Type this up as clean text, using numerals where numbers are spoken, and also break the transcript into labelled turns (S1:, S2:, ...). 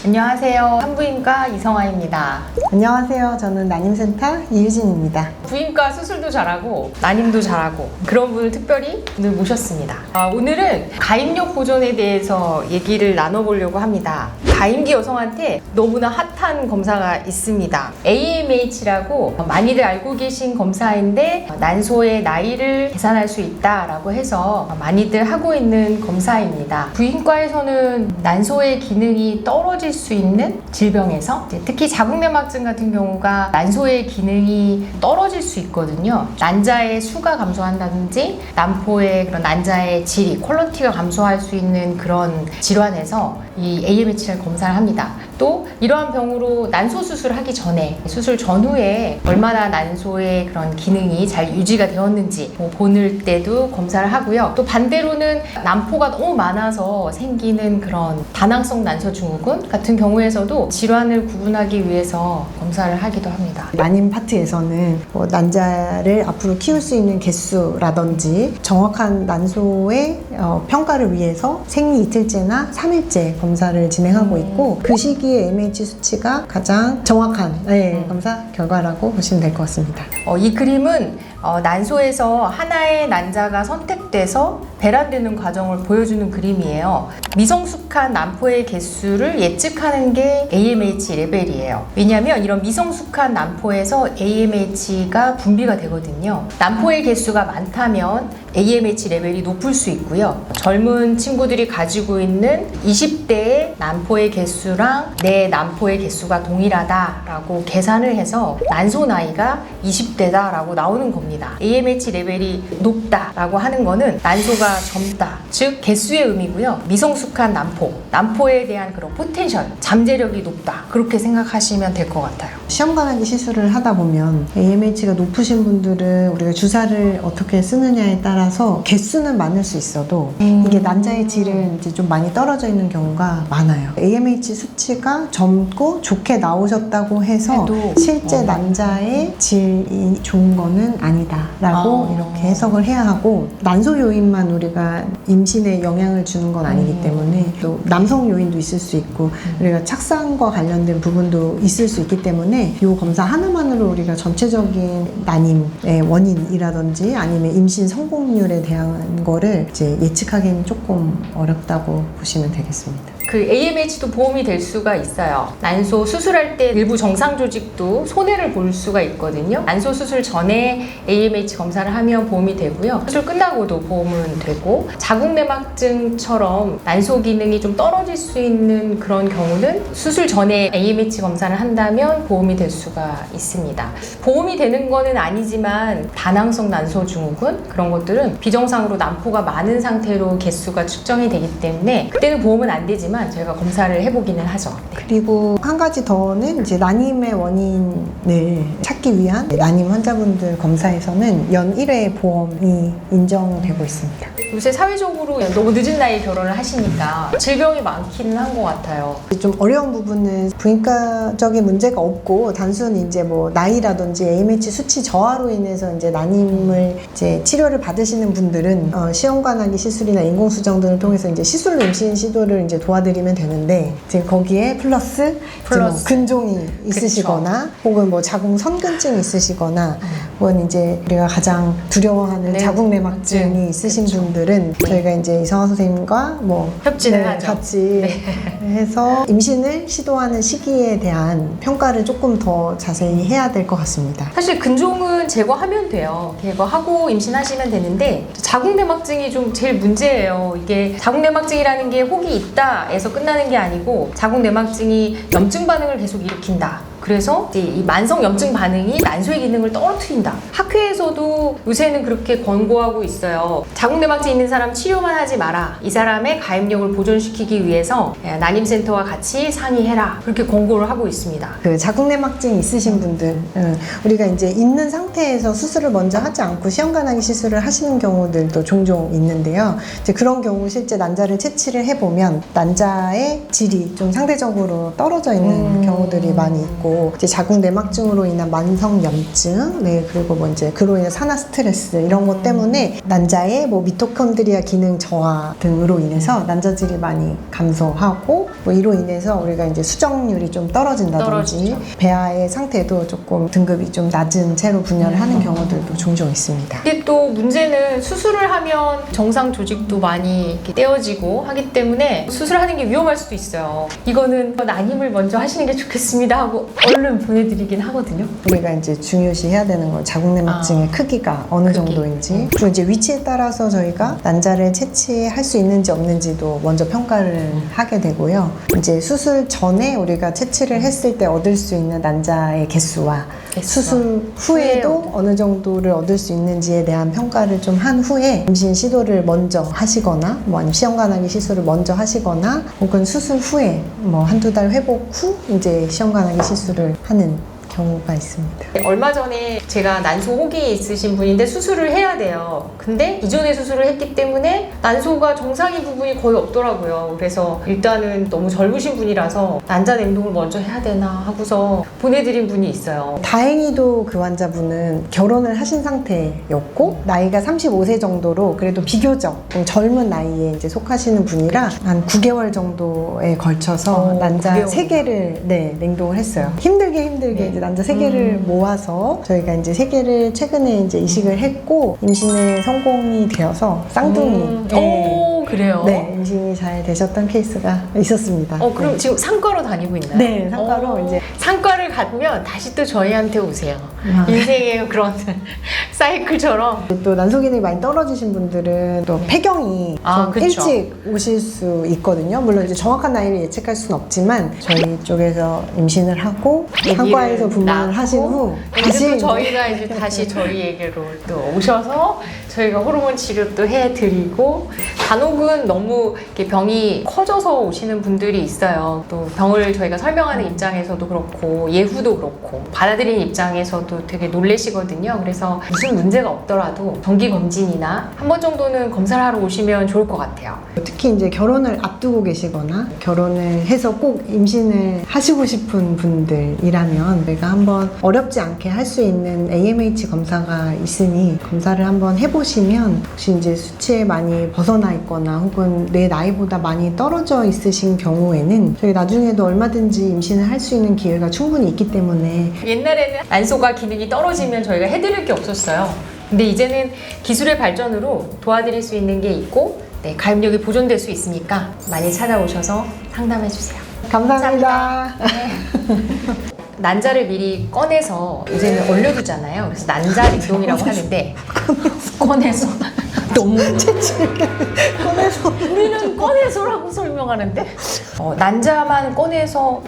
S1: 안녕하세요. 산부인과 이성아입니다.
S2: 안녕하세요. 저는 난임센터 이유진입니다.
S1: 부인과 수술도 잘하고 난임도 잘하고 그런 분을 특별히 오늘 모셨습니다. 오늘은 가임력 보존에 대해서 얘기를 나눠보려고 합니다. 가임기 여성한테 너무나 핫한 검사가 있습니다. AMH라고 많이들 알고 계신 검사인데 난소의 나이를 계산할 수 있다라고 해서 많이들 하고 있는 검사입니다. 부인과에서는 난소의 기능이 떨어질 수 있는 질병에서 특히 자궁내막증 같은 경우가 난소의 기능이 떨어질 수 있거든요. 난자의 수가 감소한다든지 난포의 그런 난자의 질이 퀄리티가 감소할 수 있는 그런 질환에서 이 AMH를 검사를 합니다. 또 이러한 병으로 난소 수술하기 전에 수술 전후에 얼마나 난소의 그런 기능이 잘 유지가 되었는지 보는 때도 검사를 하고요. 또 반대로는 난포가 너무 많아서 생기는 그런 다낭성 난소 증후군 같은 경우에서도 질환을 구분하기 위해서 검사를 하기도 합니다.
S2: 난임 파트에서는 난자를 앞으로 키울 수 있는 개수라든지 정확한 난소의 평가를 위해서 생리 이틀째나 3일째 검사를 진행하고 있고 그 시기에 AMH 수치가 가장 정확한 검사 결과라고 보시면 될 것 같습니다.
S1: 이 그림은 난소에서 하나의 난자가 선택돼서 배란되는 과정을 보여주는 그림이에요. 미성숙한 난포의 개수를 예측하는 게 AMH 레벨이에요. 왜냐하면 이런 미성숙한 난포에서 AMH가 분비가 되거든요. 난포의 개수가 많다면 AMH 레벨이 높을 수 있고요. 젊은 친구들이 가지고 있는 20대의 난포의 개수랑 내 난포의 개수가 동일하다라고 계산을 해서 난소 나이가 20대다라고 나오는 겁니다. AMH 레벨이 높다라고 하는 거는 난소가 젊다, 즉 개수의 의미고요. 미성숙한 난포에 대한 그런 포텐셜, 잠재력이 높다, 그렇게 생각하시면 될 것 같아요.
S2: 시험관하기 시술을 하다 보면 AMH가 높으신 분들은 우리가 주사를 어떻게 쓰느냐에 따라서 개수는 많을 수 있어도 이게 난자의 질은 이제 좀 많이 떨어져 있는 경우가 많아요. AMH 수치가 젊고 좋게 나오셨다고 해서 실제 난자의 질이 좋은 거는 아니다라고 이렇게 해석을 해야 하고, 난소 요인만 우리가 임신에 영향을 주는 건 아니기 때문에 또 남성 요인도 있을 수 있고 우리가 착상과 관련된 부분도 있을 수 있기 때문에 이 검사 하나만으로 우리가 전체적인 난임의 원인이라든지 아니면 임신 성공률에 대한 거를 이제 예측하기는 조금 어렵다고 보시면 되겠습니다.
S1: 그 AMH도 보험이 될 수가 있어요. 난소 수술할 때 일부 정상 조직도 손해를 볼 수가 있거든요. 난소 수술 전에 AMH 검사를 하면 보험이 되고요. 수술 끝나고도 보험은 되고, 자궁내막증처럼 난소 기능이 좀 떨어질 수 있는 그런 경우는 수술 전에 AMH 검사를 한다면 보험이 될 수가 있습니다. 보험이 되는 거는 아니지만 다낭성 난소 증후군 그런 것들은 비정상으로 난포가 많은 상태로 개수가 측정이 되기 때문에 그때는 보험은 안 되지만 저희가 검사를 해보기는 하죠. 네.
S2: 그리고 한 가지 더는 이제 난임의 원인을 찾기 위한 난임 환자분들 검사에서는 연 1회 보험이 인정되고 있습니다.
S1: 요새 사회적으로 너무 늦은 나이에 결혼을 하시니까 질병이 많기는 한 것 같아요.
S2: 좀 어려운 부분은 부인과적인 문제가 없고 단순히 이제 뭐 나이라든지 AMH 수치 저하로 인해서 이제 난임을 이제 치료를 받으시는 분들은 시험관하기 시술이나 인공수정 등을 통해서 이제 시술로 임신 시도를 이제 도와드리면 되는데, 이제 거기에 플러스 뭐 근종이 있으시거나 혹은 뭐 자궁 선근증이 있으시거나 혹은 이제 우리가 가장 두려워하는 자궁내막증이 있으신 분들은 저희가 이제 이성아 선생님과 뭐
S1: 협진을 하죠.
S2: 같이 해서 임신을 시도하는 시기에 대한 평가를 조금 더 자세히 해야 될 것 같습니다.
S1: 사실 근종은 제거하면 돼요. 제거하고 임신하시면 되는데 자궁내막증이 좀 제일 문제예요. 이게 자궁내막증이라는 게 혹이 있다 에서 끝나는 게 아니고 자궁내막증이 염증 반응을 계속 일으킨다. 그래서 이 만성 염증 반응이 난소의 기능을 떨어뜨린다. 학회에서도 요새는 그렇게 권고하고 있어요. 자궁내막증 있는 사람 치료만 하지 마라. 이 사람의 가임력을 보존시키기 위해서 난임센터와 같이 상의해라. 그렇게 권고를 하고 있습니다.
S2: 그 자궁내막증이 있으신 분들, 우리가 이제 있는 상태에서 수술을 먼저 하지 않고 시험관하기 시술을 하시는 경우들도 종종 있는데요. 이제 그런 경우 실제 난자를 채취를 해보면 난자의 질이 좀 상대적으로 떨어져 있는 경우들이 많이 있고, 있고 이제 자궁 내막증으로 인한 만성 염증, 네 그리고 뭐 이제 그로 인해 산화 스트레스 이런 것 때문에 난자의 뭐 미토콘드리아 기능 저하 등으로 인해서 난자질이 많이 감소하고 뭐 이로 인해서 우리가 이제 수정률이 좀 떨어진다든지
S1: 떨어지죠.
S2: 배아의 상태도 조금 등급이 좀 낮은 채로 분열을 하는 경우들도 종종 있습니다.
S1: 근데 또 문제는 수술을 하면 정상 조직도 많이 이렇게 떼어지고 하기 때문에 수술하는 게 위험할 수도 있어요. 이거는 난임을 먼저 하시는 게 좋겠습니다 하고 얼른 보내드리긴 하거든요.
S2: 우리가 이제 중요시 해야 되는 건 자궁내막증의 크기가 어느
S1: 크기.
S2: 정도인지 그리고 이제 위치에 따라서 저희가 난자를 채취할 수 있는지 없는지도 먼저 평가를 하게 되고요. 이제 수술 전에 우리가 채취를 했을 때 얻을 수 있는 난자의 개수와 수술 후에도 어느 정도를 얻을 수 있는지에 대한 평가를 좀 한 후에 임신 시도를 먼저 하시거나 뭐 아니면 시험관하기 시술을 먼저 하시거나 혹은 수술 후에 뭐 한두 달 회복 후 이제 시험관하기 시술을 하는 경우가 있습니다.
S1: 얼마 전에 제가 난소 혹이 있으신 분인데 수술을 해야 돼요. 근데 이전에 수술을 했기 때문에 난소가 정상인 부분이 거의 없더라고요. 그래서 일단은 너무 젊으신 분이라서 난자 냉동을 먼저 해야 되나 하고서 보내드린 분이 있어요.
S2: 다행히도 그 환자분은 결혼을 하신 상태였고 나이가 35세 정도로 그래도 비교적 좀 젊은 나이에 이제 속하시는 분이라 한 9개월 정도에 걸쳐서 난자
S1: 9개월.
S2: 3개를 네, 냉동을 했어요. 힘들게
S1: 네.
S2: 이제 난자 3개를 모아서 저희가 이제 3개를 최근에 이제 이식을 했고 임신에 성공이 되어서 쌍둥이
S1: 오, 그래요?
S2: 네, 임신이 잘 되셨던 케이스가 있었습니다.
S1: 그럼
S2: 네.
S1: 지금 상과로 다니고 있나요?
S2: 네, 상과로 이제
S1: 상과를 가보면 다시 또 저희한테 오세요.
S2: 아.
S1: 인생의 그런 사이클처럼.
S2: 또 난소 기능이 많이 떨어지신 분들은 또 폐경이 좀
S1: 그쵸.
S2: 일찍 오실 수 있거든요. 물론 이제 정확한 나이를 예측할 수는 없지만 저희 쪽에서 임신을 하고 상과에서 분만을 하신 후
S1: 다시 또
S2: 이제
S1: 저희가 이제 다시 저희에게로 또 오셔서 저희가 호르몬 치료 또 해드리고 간혹은 너무 이렇게 병이 커져서 오시는 분들이 있어요. 또 병을 저희가 설명하는 입장에서도 그렇고 예후도 그렇고 받아들이는 입장에서도 되게 놀라시거든요. 그래서 무슨 문제가 없더라도 정기 검진이나 한 번 정도는 검사를 하러 오시면 좋을 것 같아요.
S2: 특히 이제 결혼을 앞두고 계시거나 결혼을 해서 꼭 임신을 하시고 싶은 분들이라면 내가 한번 어렵지 않게 할 수 있는 AMH 검사가 있으니 검사를 한번 해보시면 혹시 이제 수치에 많이 벗어나 있거나 혹은 내 나이보다 많이 떨어져 있으신 경우에는 저희 나중에도 얼마든지 임신을 할 수 있는 기회가 충분히 있기 때문에
S1: 옛날에는 난소가 기능이 떨어지면 저희가 해드릴 게 없었어요. 근데 이제는 기술의 발전으로 도와드릴 수 있는 게 있고 가입력이 보존될 수 있으니까 많이 찾아오셔서 상담해 주세요.
S2: 감사합니다.
S1: 난자를 미리 꺼내서 이제는 얼려두잖아요. 그래서 난자 냉동이라고 하는데 꺼내서 너무
S2: 꺼내서
S1: 우리는 꺼내서라고 설명하는데 난자만 꺼내서